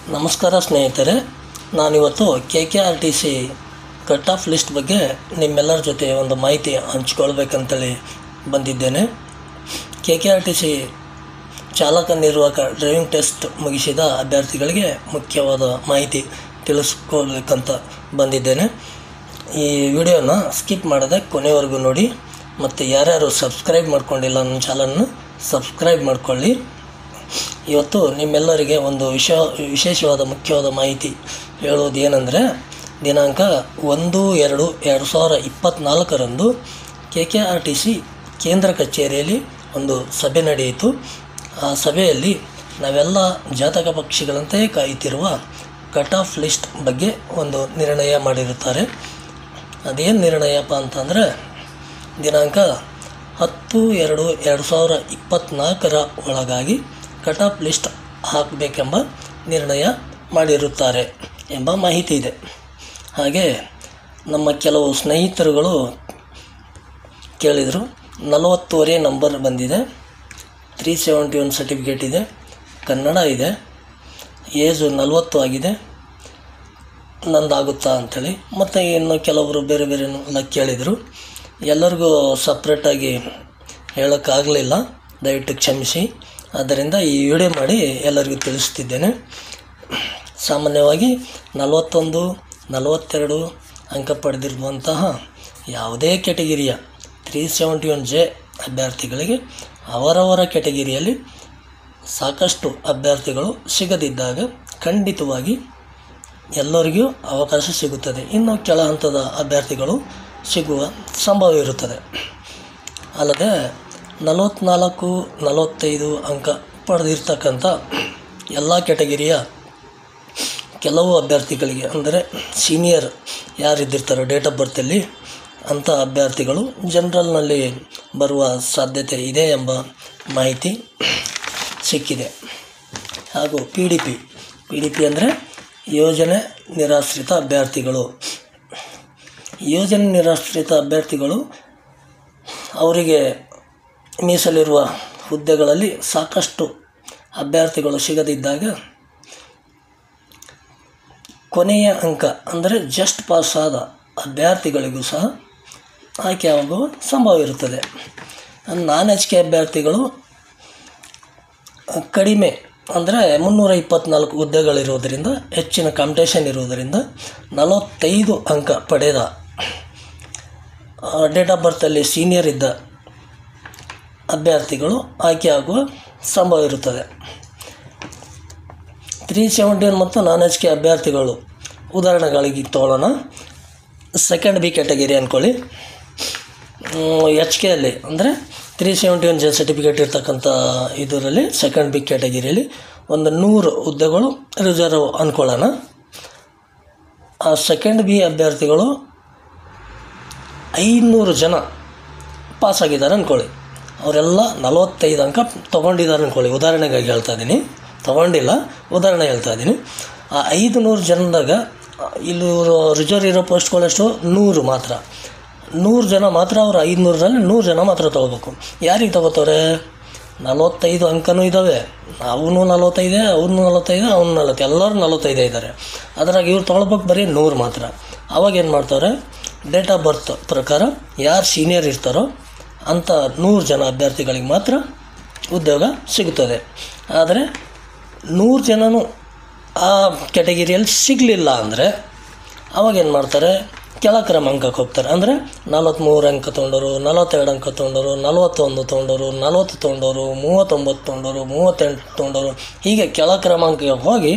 ನಮಸ್ಕಾರ ಸ್ನೇಹಿತರೆ, ನಾನಿವತ್ತು KKRTC ಕಟ್ ಆಫ್ ಲಿಸ್ಟ್ ಬಗ್ಗೆ ನಿಮ್ಮೆಲ್ಲರ ಜೊತೆ ಒಂದು ಮಾಹಿತಿ ಹಂಚಿಕೊಳ್ಬೇಕಂತೇಳಿ ಬಂದಿದ್ದೇನೆ. KKRTC ಚಾಲಕ ನಿರ್ವಾಹಕ ಡ್ರೈವಿಂಗ್ ಟೆಸ್ಟ್ ಮುಗಿಸಿದ ಅಭ್ಯರ್ಥಿಗಳಿಗೆ ಮುಖ್ಯವಾದ ಮಾಹಿತಿ ತಿಳಿಸ್ಕೊಳ್ಬೇಕಂತ ಬಂದಿದ್ದೇನೆ. ಈ ವಿಡಿಯೋನ ಸ್ಕಿಪ್ ಮಾಡದೆ ಕೊನೆವರೆಗೂ ನೋಡಿ ಮತ್ತು ಯಾರ್ಯಾರು ಸಬ್ಸ್ಕ್ರೈಬ್ ಮಾಡ್ಕೊಂಡಿಲ್ಲ ನನ್ನ ಚಾನಲ್ನ ಸಬ್ಸ್ಕ್ರೈಬ್ ಮಾಡ್ಕೊಳ್ಳಿ. ಇವತ್ತು ನಿಮ್ಮೆಲ್ಲರಿಗೆ ಒಂದು ವಿಶೇಷವಾದ ಮುಖ್ಯವಾದ ಮಾಹಿತಿ ಹೇಳೋದು ಏನಂದರೆ, ದಿನಾಂಕ 1/2/2024 KKRTC ಕೇಂದ್ರ ಕಚೇರಿಯಲ್ಲಿ ಒಂದು ಸಭೆ ನಡೆಯಿತು. ಆ ಸಭೆಯಲ್ಲಿ ನಾವೆಲ್ಲ ಜಾತಕ ಪಕ್ಷಿಗಳಂತೆ ಕಾಯುತ್ತಿರುವ ಕಟ್ ಆಫ್ ಲಿಸ್ಟ್ ಬಗ್ಗೆ ಒಂದು ನಿರ್ಣಯ ಮಾಡಿರುತ್ತಾರೆ. ಅದೇನು ನಿರ್ಣಯಪ್ಪ ಅಂತಂದರೆ, ದಿನಾಂಕ 10/2/2024 ಒಳಗಾಗಿ ಕಟ್ ಆಫ್ ಲಿಸ್ಟ್ ಹಾಕಬೇಕೆಂಬ ನಿರ್ಣಯ ಮಾಡಿರುತ್ತಾರೆ ಎಂಬ ಮಾಹಿತಿ ಇದೆ. ಹಾಗೆ ನಮ್ಮ ಕೆಲವು ಸ್ನೇಹಿತರುಗಳು ಕೇಳಿದರು. 40ವರೆ ನಂಬರ್ ಬಂದಿದೆ, 371 ಸರ್ಟಿಫಿಕೇಟ್ ಇದೆ, ಕನ್ನಡ ಇದೆ, ಏಜು 40 ಆಗಿದೆ, ನಂದಾಗುತ್ತಾ ಅಂಥೇಳಿ. ಮತ್ತು ಇನ್ನು ಕೆಲವರು ಬೇರೆ ಬೇರೆ ಎಲ್ಲ ಕೇಳಿದರು. ಎಲ್ಲರಿಗೂ ಸಪ್ರೇಟಾಗಿ ಹೇಳೋಕ್ಕಾಗಲಿಲ್ಲ, ದಯವಿಟ್ಟು ಕ್ಷಮಿಸಿ. ಆದ್ದರಿಂದ ಈ ವಿಡಿಯೋ ಮಾಡಿ ಎಲ್ಲರಿಗೂ ತಿಳಿಸ್ತಿದ್ದೇನೆ. ಸಾಮಾನ್ಯವಾಗಿ 41, 42 ಅಂಕ ಪಡೆದಿರುವಂತಹ ಯಾವುದೇ ಕ್ಯಾಟಗಿರಿಯ 371J ಅಭ್ಯರ್ಥಿಗಳಿಗೆ ಅವರವರ ಕ್ಯಾಟಗಿರಿಯಲ್ಲಿ ಸಾಕಷ್ಟು ಅಭ್ಯರ್ಥಿಗಳು ಸಿಗದಿದ್ದಾಗ ಖಂಡಿತವಾಗಿ ಎಲ್ಲರಿಗೂ ಅವಕಾಶ ಸಿಗುತ್ತದೆ. ಇನ್ನು ಕೆಳ ಹಂತದ ಅಭ್ಯರ್ಥಿಗಳು ಸಿಗುವ ಸಂಭವ ಇರುತ್ತದೆ. ಅಲ್ಲದೆ 44, 45 ಅಂಕ ಪಡೆದಿರ್ತಕ್ಕಂಥ ಎಲ್ಲ ಕ್ಯಾಟಗಿರಿಯ ಕೆಲವು ಅಭ್ಯರ್ಥಿಗಳಿಗೆ, ಅಂದರೆ ಸೀನಿಯರ್ ಯಾರಿದ್ದಿರ್ತಾರೋ ಡೇಟ್ ಆಫ್ ಬರ್ತಲ್ಲಿ, ಅಂಥ ಅಭ್ಯರ್ಥಿಗಳು ಜನರಲ್ನಲ್ಲಿ ಬರುವ ಸಾಧ್ಯತೆ ಇದೆ ಎಂಬ ಮಾಹಿತಿ ಸಿಕ್ಕಿದೆ. ಹಾಗೂ PDP ಅಂದರೆ ಯೋಜನೆ ನಿರಾಶ್ರಿತ ಅಭ್ಯರ್ಥಿಗಳು. ಯೋಜನೆ ನಿರಾಶ್ರಿತ ಅಭ್ಯರ್ಥಿಗಳು ಅವರಿಗೆ ಮೀಸಲಿರುವ ಹುದ್ದೆಗಳಲ್ಲಿ ಸಾಕಷ್ಟು ಅಭ್ಯರ್ಥಿಗಳು ಸಿಗದಿದ್ದಾಗ ಕೊನೆಯ ಅಂಕ ಅಂದರೆ ಜಸ್ಟ್ ಪಾಸ್ ಆದ ಅಭ್ಯರ್ಥಿಗಳಿಗೂ ಸಹ ಆಯ್ಕೆಯಾಗುವ ಸಂಭವ ಇರುತ್ತದೆ. ನಾನ್-HK ಅಭ್ಯರ್ಥಿಗಳು ಕಡಿಮೆ ಅಂದರೆ 324 ಹುದ್ದೆಗಳಿರುವುದರಿಂದ, ಹೆಚ್ಚಿನ ಕಾಂಪಿಟೇಷನ್ ಇರುವುದರಿಂದ 45 ಅಂಕ ಪಡೆದ ಡೇಟ್ ಆಫ್ ಬರ್ತಲ್ಲಿ ಸೀನಿಯರ್ ಇದ್ದ ಅಭ್ಯರ್ಥಿಗಳು ಆಯ್ಕೆಯಾಗುವ ಸಂಭವ ಇರುತ್ತದೆ. 371 ಮತ್ತು ನಾನ್-HK ಅಭ್ಯರ್ಥಿಗಳು ಉದಾಹರಣೆಗಳಿಗೆ ತಗೊಳ್ಳೋಣ. ಸೆಕೆಂಡ್ B ಕ್ಯಾಟಗಿರಿ ಅಂದ್ಕೊಳ್ಳಿ. HK ಅಲ್ಲಿ ಅಂದರೆ 371J ಸರ್ಟಿಫಿಕೇಟ್ ಇರ್ತಕ್ಕಂಥ ಇದರಲ್ಲಿ ಸೆಕೆಂಡ್ B ಕ್ಯಾಟಗಿರಿಯಲ್ಲಿ ಒಂದು 100 ಹುದ್ದೆಗಳು ರಿಸರ್ವ್ ಅಂದ್ಕೊಳ್ಳೋಣ. ಆ ಸೆಕೆಂಡ್ B ಅಭ್ಯರ್ಥಿಗಳು 500 ಜನ ಪಾಸಾಗಿದ್ದಾರೆ ಅಂದ್ಕೊಳ್ಳಿ. ಅವರೆಲ್ಲ 45 ಅಂಕ ತೊಗೊಂಡಿದ್ದಾರೆ ಅಂದ್ಕೊಳ್ಳಿ. ಉದಾಹರಣೆಗಾಗಿ ಹೇಳ್ತಾ ಇದ್ದೀನಿ, ತೊಗೊಂಡಿಲ್ಲ, ಉದಾಹರಣೆ ಹೇಳ್ತಾ ಇದ್ದೀನಿ. ಆ 500 ಜನದಾಗ ಇಲ್ಲಿ ರಿಸರ್ವ್ ಇರೋ ಪೋಸ್ಟ್ಗಳಷ್ಟು 100 ಮಾತ್ರ, 100 ಜನ ಮಾತ್ರ. ಅವರು 500ರಲ್ಲಿ 100 ಜನ ಮಾತ್ರ ತೊಗೋಬೇಕು. ಯಾರಿಗೆ ತೊಗೋತಾರೆ? 45 ಅಂಕನೂ ಇದ್ದಾವೆ, ಅವನು 45, ಅವನು 45, ಅವನು 40, ಎಲ್ಲರೂ 45 ಇದ್ದಾರೆ. ಅದರಾಗ ಇವ್ರು ತೊಗೊಳ್ಬೇಕು ಬರೀ 100 ಮಾತ್ರ. ಅವಾಗೇನು ಮಾಡ್ತಾರೆ? ಡೇಟ್ ಆಫ್ ಬರ್ತ್ ಪ್ರಕಾರ ಯಾರು ಸೀನಿಯರ್ ಇರ್ತಾರೋ ಅಂಥ 100 ಜನ ಅಭ್ಯರ್ಥಿಗಳಿಗೆ ಮಾತ್ರ ಉದ್ಯೋಗ ಸಿಗುತ್ತದೆ. ಆದರೆ 100 ಜನನೂ ಆ ಕ್ಯಾಟಗಿರಿಯಲ್ಲಿ ಸಿಗಲಿಲ್ಲ ಅಂದರೆ ಅವಾಗೇನು ಮಾಡ್ತಾರೆ? ಕೆಳ ಕ್ರಮಾಂಕಕ್ಕೆ ಹೋಗ್ತಾರೆ. ಅಂದರೆ 43 ಅಂಕ ತೊಗೊಂಡವರು, 42 ಅಂಕ ತೊಗೊಂಡವರು, 41 ತೊಗೊಂಡವರು, 40 ತೊಗೊಂಡವರು, 39 ತೊಗೊಂಡವರು, 38 ತೊಗೊಂಡವರು, ಹೀಗೆ ಕೆಳ ಕ್ರಮಾಂಕಕ್ಕೆ ಹೋಗಿ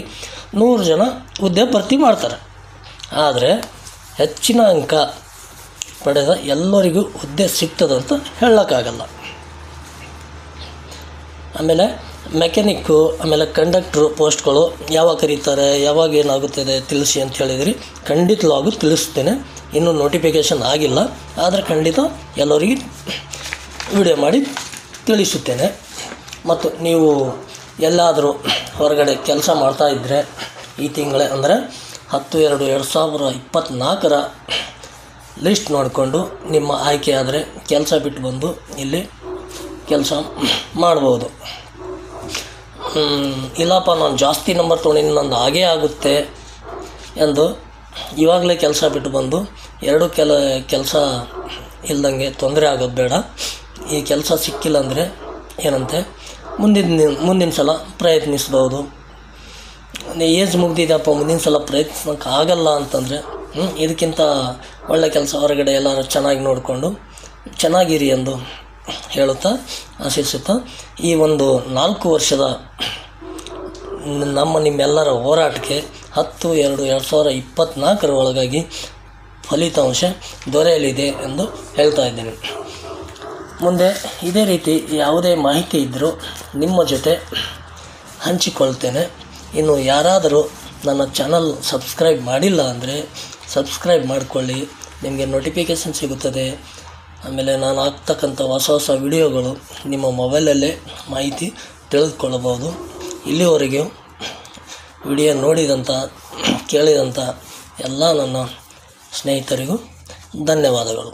100 ಜನ ಹುದ್ದೆ ಭರ್ತಿ ಮಾಡ್ತಾರೆ. ಆದರೆ ಹೆಚ್ಚಿನ ಅಂಕ ಪಡೆದ ಎಲ್ಲರಿಗೂ ಹುದ್ದೆ ಸಿಗ್ತದಂತ ಹೇಳೋಕ್ಕಾಗಲ್ಲ. ಆಮೇಲೆ ಮೆಕ್ಯಾನಿಕ್ಕು, ಆಮೇಲೆ ಕಂಡಕ್ಟ್ರು ಪೋಸ್ಟ್ಗಳು ಯಾವಾಗ ಕರೀತಾರೆ, ಯಾವಾಗ ಏನಾಗುತ್ತದೆ ತಿಳಿಸಿ ಅಂತ ಹೇಳಿದ್ರಿ. ಖಂಡಿತವಾಗೂ ತಿಳಿಸ್ತೇನೆ. ಇನ್ನೂ ನೋಟಿಫಿಕೇಷನ್ ಆಗಿಲ್ಲ, ಆದರೆ ಖಂಡಿತ ಎಲ್ಲರಿಗೆ ವಿಡಿಯೋ ಮಾಡಿ ತಿಳಿಸುತ್ತೇನೆ. ಮತ್ತು ನೀವು ಎಲ್ಲಾದರೂ ಹೊರಗಡೆ ಕೆಲಸ ಮಾಡ್ತಾಯಿದ್ದರೆ ಈ ತಿಂಗಳೇ ಅಂದರೆ 10/2/2024 ಲಿಸ್ಟ್ ನೋಡಿಕೊಂಡು ನಿಮ್ಮ ಆಯ್ಕೆ ಆದರೆ ಕೆಲಸ ಬಿಟ್ಟು ಬಂದು ಇಲ್ಲಿ ಕೆಲಸ ಮಾಡ್ಬೋದು. ಇಲ್ಲಪ್ಪ ನಾನು ಜಾಸ್ತಿ ನಂಬರ್ ತೊಗೊಂಡಿನಿ ನಂದು ಹಾಗೇ ಆಗುತ್ತೆ ಎಂದು ಇವಾಗಲೇ ಕೆಲಸ ಬಿಟ್ಟು ಬಂದು ಎರಡು ಕೆಲಸ ಇಲ್ದಂಗೆ ತೊಂದರೆ ಆಗೋದು ಬೇಡ. ಈ ಕೆಲಸ ಸಿಕ್ಕಿಲ್ಲ ಅಂದರೆ ಏನಂತೆ ಮುಂದಿನ ಸಲ ಪ್ರಯತ್ನಿಸ್ಬೋದು. ಏಜ್ ಮುಗ್ದಿದ್ದಪ್ಪ ಮುಂದಿನ ಸಲ ಪ್ರಯತ್ನಿಸೋಕೆ ಆಗಲ್ಲ ಅಂತಂದರೆ ಇದಕ್ಕಿಂತ ಒಳ್ಳೆ ಕೆಲಸ ಹೊರಗಡೆ ಎಲ್ಲರೂ ಚೆನ್ನಾಗಿ ನೋಡಿಕೊಂಡು ಚೆನ್ನಾಗಿರಿ ಎಂದು ಹೇಳುತ್ತಾ ಆಶಿಸುತ್ತಾ ಈ ಒಂದು 4 ವರ್ಷದ ನಿಮ್ಮೆಲ್ಲರ ಹೋರಾಟಕ್ಕೆ 10/2/2024 ಒಳಗಾಗಿ ಫಲಿತಾಂಶ ದೊರೆಯಲಿದೆ ಎಂದು ಹೇಳ್ತಾ ಇದ್ದೇನೆ. ಮುಂದೆ ಇದೇ ರೀತಿ ಯಾವುದೇ ಮಾಹಿತಿ ಇದ್ದರೂ ನಿಮ್ಮ ಜೊತೆ ಹಂಚಿಕೊಳ್ತೇನೆ. ಇನ್ನು ಯಾರಾದರೂ ನನ್ನ ಚಾನಲ್ ಸಬ್ಸ್ಕ್ರೈಬ್ ಮಾಡಿಲ್ಲ ಅಂದರೆ ಸಬ್ಸ್ಕ್ರೈಬ್ ಮಾಡಿಕೊಳ್ಳಿ, ನಿಮಗೆ ನೋಟಿಫಿಕೇಷನ್ ಸಿಗುತ್ತದೆ. ಆಮೇಲೆ ನಾನು ಹಾಕ್ತಕ್ಕಂಥ ಹೊಸ ವಿಡಿಯೋಗಳು ನಿಮ್ಮ ಮೊಬೈಲಲ್ಲೇ ಮಾಹಿತಿ ತಿಳಿದುಕೊಳ್ಳಬಹುದು. ಇಲ್ಲಿವರೆಗೆ ವಿಡಿಯೋ ನೋಡಿದಂಥ ಕೇಳಿದಂಥ ಎಲ್ಲ ನನ್ನ ಸ್ನೇಹಿತರಿಗೂ ಧನ್ಯವಾದಗಳು.